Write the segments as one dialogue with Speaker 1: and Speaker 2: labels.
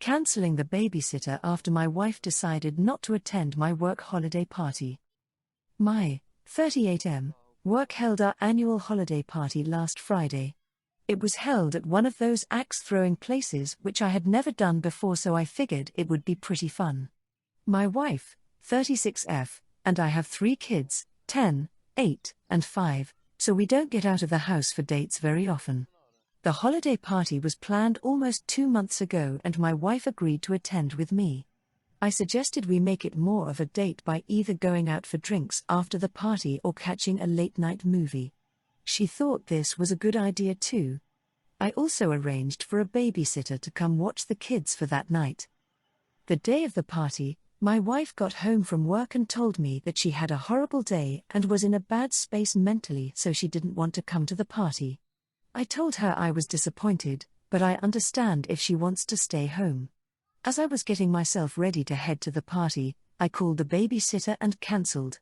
Speaker 1: Cancelling the babysitter after my wife decided not to attend my work holiday party. My 38M work held our annual holiday party last Friday. It was held at one of those axe-throwing places which I had never done before, so I figured it would be pretty fun. My wife, 36F, and I have 3 kids, 10, 8, and 5, so we don't get out of the house for dates very often. The holiday party was planned almost 2 months ago and my wife agreed to attend with me. I suggested we make it more of a date by either going out for drinks after the party or catching a late-night movie. She thought this was a good idea too. I also arranged for a babysitter to come watch the kids for that night. The day of the party, my wife got home from work and told me that she had a horrible day and was in a bad space mentally, so she didn't want to come to the party. I told her I was disappointed, but I understand if she wants to stay home. As I was getting myself ready to head to the party, I called the babysitter and cancelled.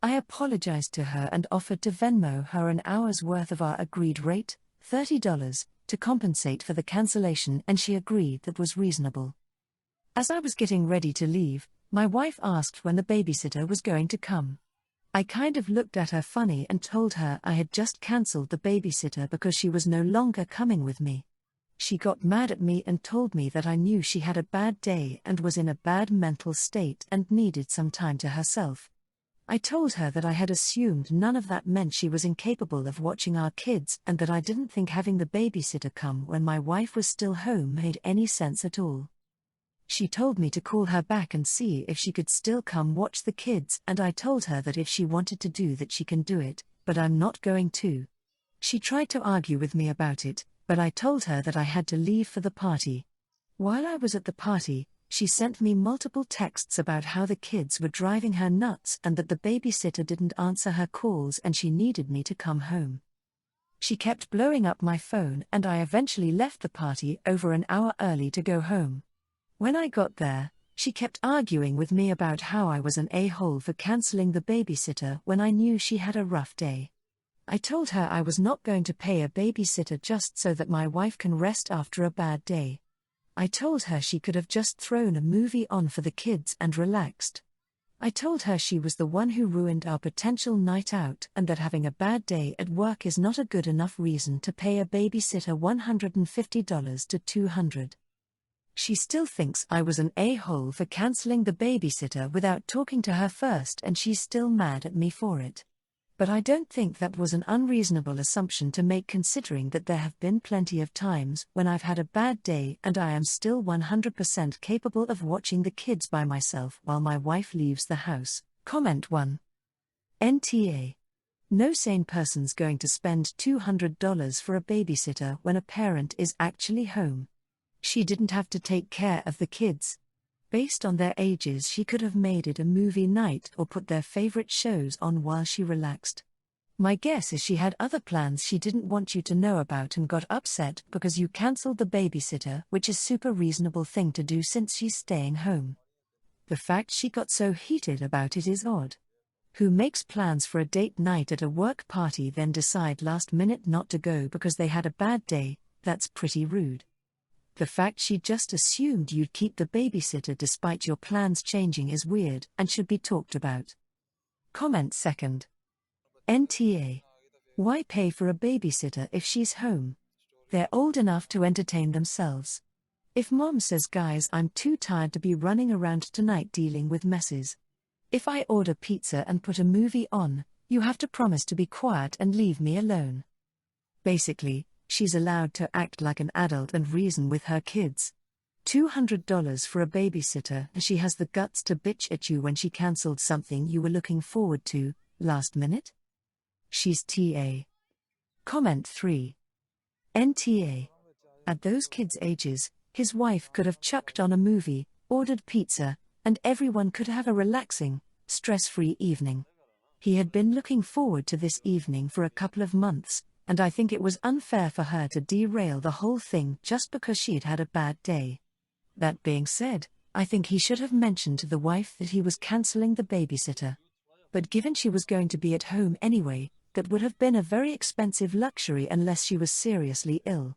Speaker 1: I apologized to her and offered to Venmo her an hour's worth of our agreed rate, $30, to compensate for the cancellation, and she agreed that was reasonable. As I was getting ready to leave, my wife asked when the babysitter was going to come. I kind of looked at her funny and told her I had just cancelled the babysitter because she was no longer coming with me. She got mad at me and told me that I knew she had a bad day and was in a bad mental state and needed some time to herself. I told her that I had assumed none of that meant she was incapable of watching our kids and that I didn't think having the babysitter come when my wife was still home made any sense at all. She told me to call her back and see if she could still come watch the kids, and I told her that if she wanted to do that she can do it, but I'm not going to. She tried to argue with me about it, but I told her that I had to leave for the party. While I was at the party, she sent me multiple texts about how the kids were driving her nuts and that the babysitter didn't answer her calls and she needed me to come home. She kept blowing up my phone and I eventually left the party over an hour early to go home. When I got there, she kept arguing with me about how I was an a-hole for cancelling the babysitter when I knew she had a rough day. I told her I was not going to pay a babysitter just so that my wife can rest after a bad day. I told her she could have just thrown a movie on for the kids and relaxed. I told her she was the one who ruined our potential night out and that having a bad day at work is not a good enough reason to pay a babysitter $150 to $200. She still thinks I was an a-hole for cancelling the babysitter without talking to her first, and she's still mad at me for it. But I don't think that was an unreasonable assumption to make, considering that there have been plenty of times when I've had a bad day and I am still 100% capable of watching the kids by myself while my wife leaves the house. Comment 1. NTA. No sane person's going to spend $200 for a babysitter when a parent is actually home. She didn't have to take care of the kids. Based on their ages, she could have made it a movie night or put their favorite shows on while she relaxed. My guess is she had other plans she didn't want you to know about and got upset because you cancelled the babysitter, which is super reasonable thing to do since she's staying home. The fact she got so heated about it is odd. Who makes plans for a date night at a work party then decide last minute not to go because they had a bad day? That's pretty rude. The fact she just assumed you'd keep the babysitter despite your plans changing is weird and should be talked about. Comment 2nd. NTA. Why pay for a babysitter if she's home? They're old enough to entertain themselves. If mom says, guys, I'm too tired to be running around tonight dealing with messes. If I order pizza and put a movie on, you have to promise to be quiet and leave me alone. Basically, she's allowed to act like an adult and reason with her kids. $200 for a babysitter, and she has the guts to bitch at you when she cancelled something you were looking forward to, last minute? She's TA. Comment 3. NTA. At those kids' ages, his wife could have chucked on a movie, ordered pizza, and everyone could have a relaxing, stress-free evening. He had been looking forward to this evening for a couple of months, and I think it was unfair for her to derail the whole thing just because she'd had a bad day. That being said, I think he should have mentioned to the wife that he was cancelling the babysitter. But given she was going to be at home anyway, that would have been a very expensive luxury unless she was seriously ill.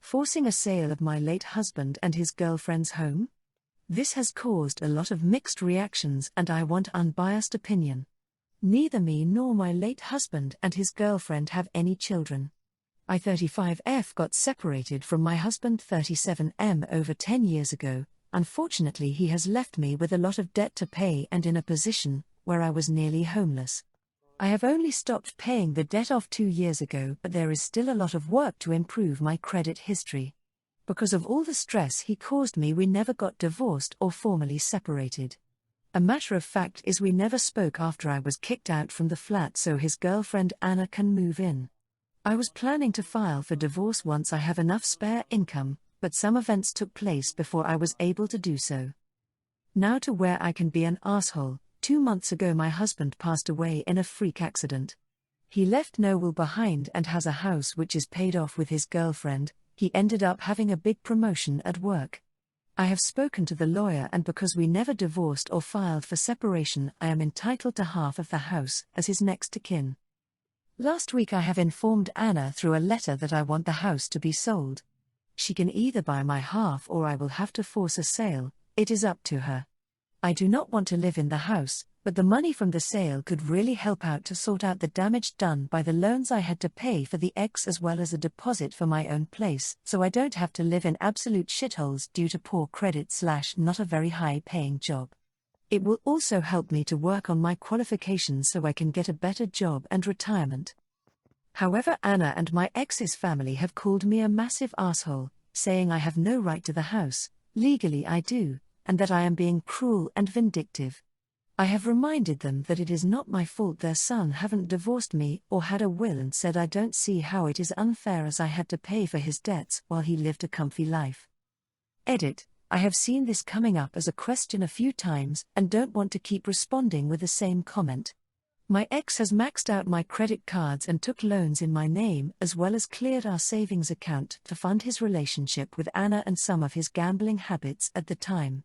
Speaker 1: forcing a sale of my late husband and his girlfriend's home? This has caused a lot of mixed reactions and I want unbiased opinion. Neither me nor my late husband and his girlfriend have any children. I 35F got separated from my husband 37M over 10 years ago. Unfortunately, he has left me with a lot of debt to pay and in a position where I was nearly homeless. I have only stopped paying the debt off 2 years ago, but there is still a lot of work to improve my credit history. Because of all the stress he caused me, we never got divorced or formally separated. A matter of fact is we never spoke after I was kicked out from the flat so his girlfriend Anna can move in. I was planning to file for divorce once I have enough spare income, but some events took place before I was able to do so. Now to where I can be an asshole. 2 months ago my husband passed away in a freak accident. He left no will behind and has a house which is paid off with his girlfriend. He ended up having a big promotion at work. I have spoken to the lawyer and because we never divorced or filed for separation, I am entitled to half of the house as his next of kin. Last week I have informed Anna through a letter that I want the house to be sold. She can either buy my half or I will have to force a sale, it is up to her. I do not want to live in the house, but the money from the sale could really help out to sort out the damage done by the loans I had to pay for the ex as well as a deposit for my own place, so I don't have to live in absolute shitholes due to poor credit / not a very high paying job. It will also help me to work on my qualifications so I can get a better job and retirement. However, Anna and my ex's family have called me a massive asshole, saying I have no right to the house. Legally I do, and that I am being cruel and vindictive. I have reminded them that it is not my fault their son haven't divorced me or had a will and said I don't see how it is unfair as I had to pay for his debts while he lived a comfy life. Edit. I have seen this coming up as a question a few times and don't want to keep responding with the same comment. My ex has maxed out my credit cards and took loans in my name as well as cleared our savings account to fund his relationship with Anna and some of his gambling habits at the time.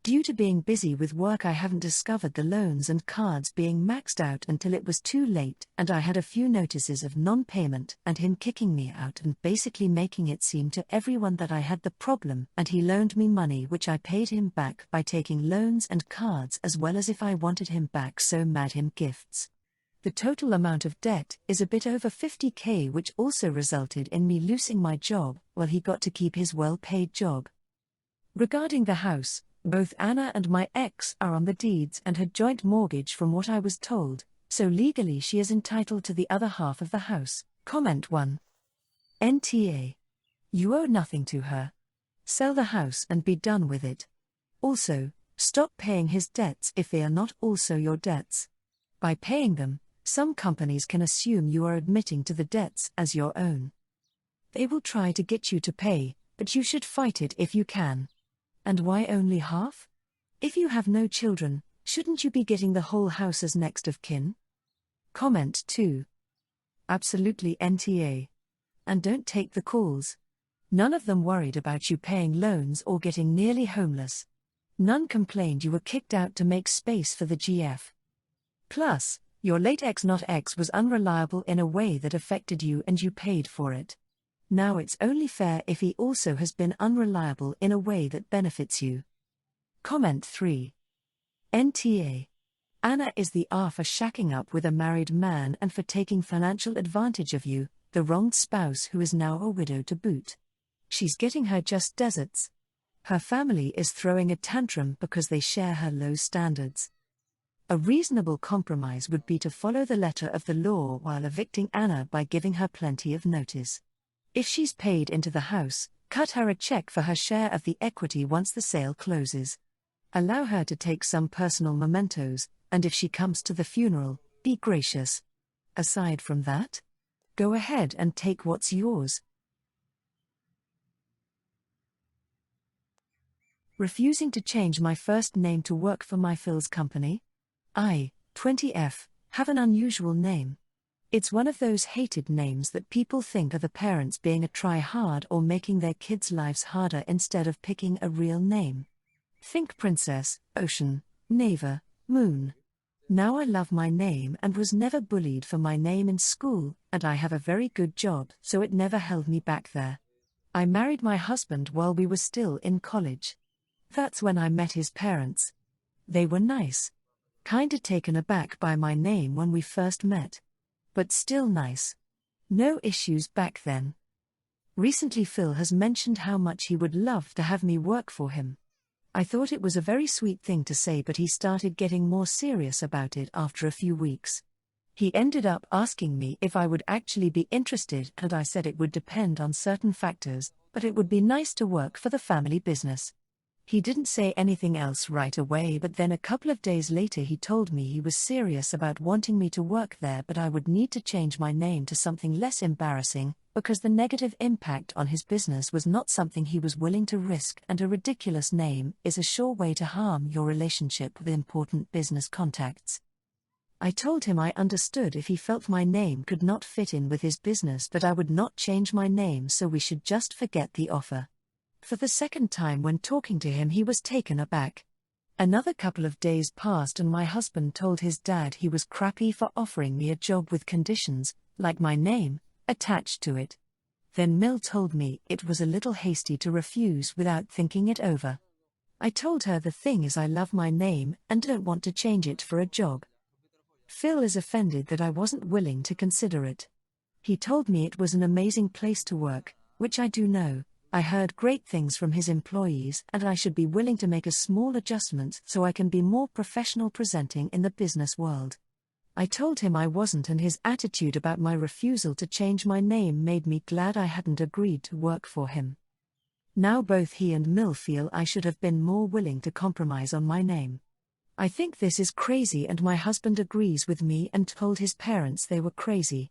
Speaker 1: Due to being busy with work I haven't discovered the loans and cards being maxed out until it was too late and I had a few notices of non-payment and him kicking me out and basically making it seem to everyone that I had the problem and he loaned me money which I paid him back by taking loans and cards as well as if I wanted him back so mad him gifts. The total amount of debt is a bit over 50k which also resulted in me losing my job while he got to keep his well-paid job. Regarding the house, both Anna and my ex are on the deeds and had joint mortgage from what I was told, so legally she is entitled to the other half of the house. Comment 1. NTA. You owe nothing to her. Sell the house and be done with it. Also, stop paying his debts if they are not also your debts. By paying them, some companies can assume you are admitting to the debts as your own. They will try to get you to pay, but you should fight it if you can. And why only half? If you have no children, shouldn't you be getting the whole house as next of kin? Comment 2. Absolutely NTA. And don't take the calls. None of them worried about you paying loans or getting nearly homeless. None complained you were kicked out to make space for the GF. Plus, your late ex not ex was unreliable in a way that affected you and you paid for it. Now it's only fair if he also has been unreliable in a way that benefits you. Comment 3. NTA. Anna is the R for shacking up with a married man and for taking financial advantage of you, the wronged spouse who is now a widow to boot. She's getting her just desserts. Her family is throwing a tantrum because they share her low standards. A reasonable compromise would be to follow the letter of the law while evicting Anna by giving her plenty of notice. If she's paid into the house, cut her a check for her share of the equity once the sale closes. Allow her to take some personal mementos, and if she comes to the funeral, be gracious. Aside from that, go ahead and take what's yours. Refusing to change my first name to work for my Phil's company? I, 20F, have an unusual name. It's one of those hated names that people think are the parents being a try-hard or making their kids' lives harder instead of picking a real name. Think Princess, Ocean, Neva, Moon. Now I love my name and was never bullied for my name in school, and I have a very good job, so it never held me back there. I married my husband while we were still in college. That's when I met his parents. They were nice. Kinda taken aback by my name when we first met. But still nice. No issues back then. Recently Phil has mentioned how much he would love to have me work for him. I thought it was a very sweet thing to say, but he started getting more serious about it after a few weeks. He ended up asking me if I would actually be interested, and I said it would depend on certain factors, but it would be nice to work for the family business. He didn't say anything else right away, but then a couple of days later he told me he was serious about wanting me to work there, but I would need to change my name to something less embarrassing, because the negative impact on his business was not something he was willing to risk, and a ridiculous name is a sure way to harm your relationship with important business contacts. I told him I understood if he felt my name could not fit in with his business, but I would not change my name, so we should just forget the offer. For the second time when talking to him, he was taken aback. Another couple of days passed and my husband told his dad he was crappy for offering me a job with conditions, like my name, attached to it. Then Mill told me it was a little hasty to refuse without thinking it over. I told her the thing is I love my name and don't want to change it for a job. Phil is offended that I wasn't willing to consider it. He told me it was an amazing place to work, which I do know. I heard great things from his employees and I should be willing to make a small adjustment so I can be more professional presenting in the business world. I told him I wasn't, and his attitude about my refusal to change my name made me glad I hadn't agreed to work for him. Now both he and Mill feel I should have been more willing to compromise on my name. I think this is crazy and my husband agrees with me and told his parents they were crazy.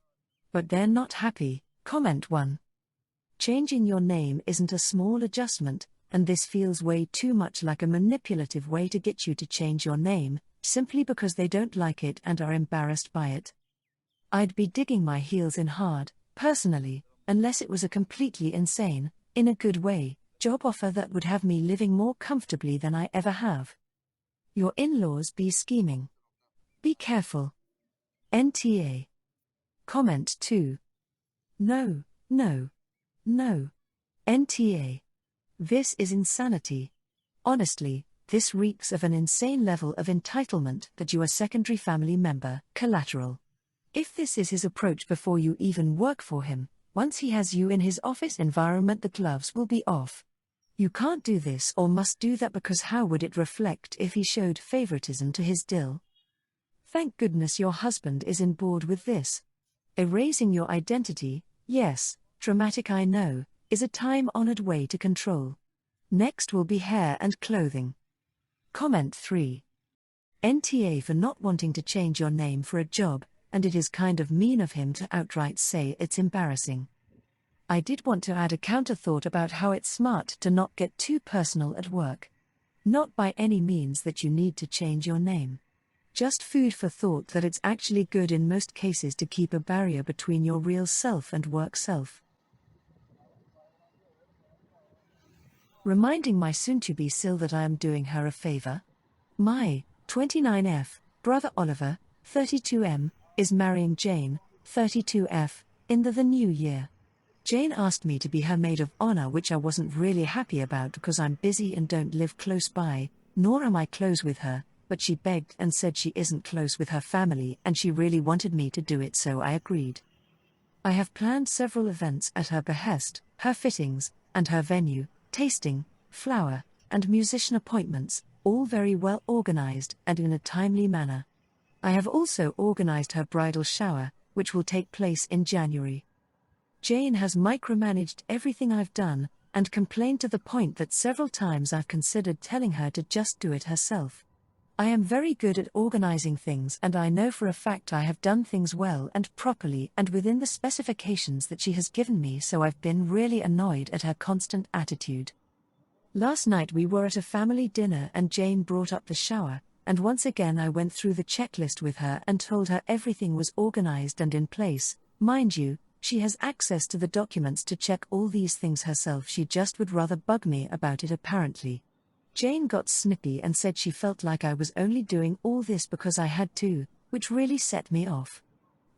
Speaker 1: But they're not happy. Comment 1. Changing your name isn't a small adjustment, and this feels way too much like a manipulative way to get you to change your name, simply because they don't like it and are embarrassed by it. I'd be digging my heels in hard, personally, unless it was a completely insane, in a good way, job offer that would have me living more comfortably than I ever have. Your in-laws be scheming. Be careful. NTA. Comment 2. No, no, no. NTA. This is insanity. Honestly, this reeks of an insane level of entitlement that you are secondary family member, collateral. If this is his approach before you even work for him, once he has you in his office environment, the gloves will be off. You can't do this or must do that, because how would it reflect if he showed favoritism to his dill? Thank goodness your husband is on board with this. Erasing your identity, yes, dramatic I know, is a time-honored way to control. Next will be hair and clothing. Comment 3. NTA for not wanting to change your name for a job, and it is kind of mean of him to outright say it's embarrassing. I did want to add a counter thought about how it's smart to not get too personal at work. Not by any means that you need to change your name. Just food for thought that it's actually good in most cases to keep a barrier between your real self and work self. Reminding my soon-to-be Sil that I am doing her a favor. My 29F brother Oliver, 32M, is marrying Jane, 32F, in the new year. Jane asked me to be her maid of honor, which I wasn't really happy about because I'm busy and don't live close by, nor am I close with her, but she begged and said she isn't close with her family and she really wanted me to do it, so I agreed. I have planned several events at her behest, her fittings, and her venue, tasting, flower, and musician appointments, all very well organized and in a timely manner. I have also organized her bridal shower, which will take place in January. Jane has micromanaged everything I've done, and complained to the point that several times I've considered telling her to just do it herself. I am very good at organizing things, and I know for a fact I have done things well and properly and within the specifications that she has given me, so I've been really annoyed at her constant attitude. Last night we were at a family dinner and Jane brought up the shower, and once again I went through the checklist with her and told her everything was organized and in place. Mind you, she has access to the documents to check all these things herself, she just would rather bug me about it apparently. Jane got snippy and said she felt like I was only doing all this because I had to, which really set me off.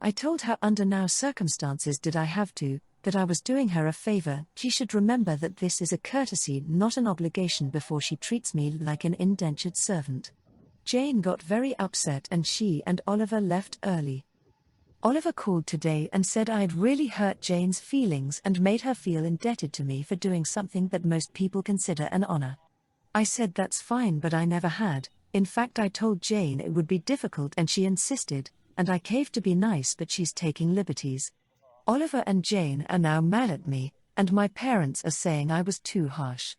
Speaker 1: I told her under no circumstances did I have to, that I was doing her a favor. She should remember that this is a courtesy, not an obligation, before she treats me like an indentured servant. Jane got very upset and she and Oliver left early. Oliver called today and said I'd really hurt Jane's feelings and made her feel indebted to me for doing something that most people consider an honor. I said that's fine, but I never had. In fact, I told Jane it would be difficult and she insisted, and I caved to be nice, but she's taking liberties. Oliver and Jane are now mad at me, and my parents are saying I was too harsh.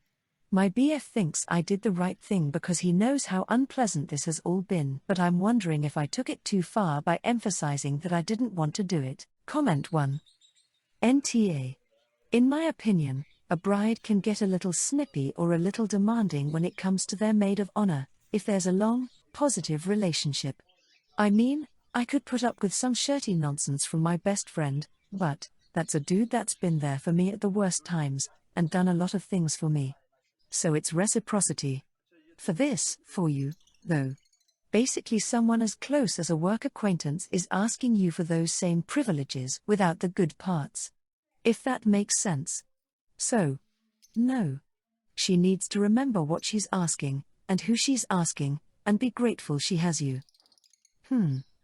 Speaker 1: My BF thinks I did the right thing because he knows how unpleasant this has all been, but I'm wondering if I took it too far by emphasizing that I didn't want to do it. Comment 1. NTA. In my opinion, a bride can get a little snippy or a little demanding when it comes to their maid of honor, if there's a long, positive relationship. I mean, I could put up with some shirty nonsense from my best friend, but that's a dude that's been there for me at the worst times, and done a lot of things for me. So it's reciprocity. For you, though. Basically, someone as close as a work acquaintance is asking you for those same privileges without the good parts. If that makes sense. So, no. She needs to remember what she's asking, and who she's asking, and be grateful she has you.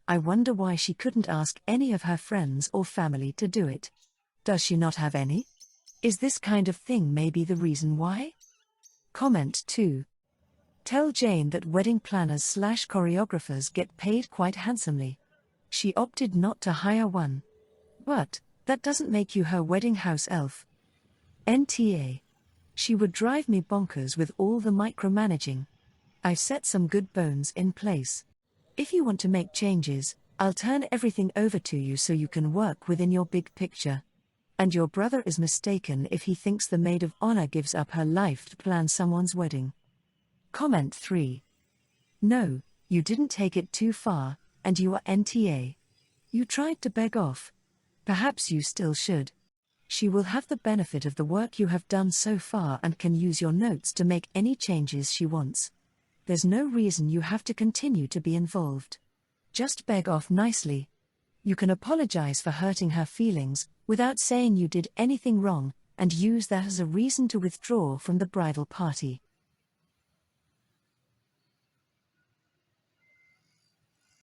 Speaker 1: I wonder why she couldn't ask any of her friends or family to do it. Does she not have any? Is this kind of thing maybe the reason why? Comment 2. Tell Jane that wedding planners/choreographers get paid quite handsomely. She opted not to hire one. But that doesn't make you her wedding house elf. NTA. She would drive me bonkers with all the micromanaging. I've set some good bones in place. If you want to make changes, I'll turn everything over to you so you can work within your big picture. And your brother is mistaken if he thinks the maid of honor gives up her life to plan someone's wedding. Comment 3. No, you didn't take it too far, and you are NTA. You tried to beg off. Perhaps you still should. She will have the benefit of the work you have done so far and can use your notes to make any changes she wants. There's no reason you have to continue to be involved. Just beg off nicely. You can apologize for hurting her feelings, without saying you did anything wrong, and use that as a reason to withdraw from the bridal party.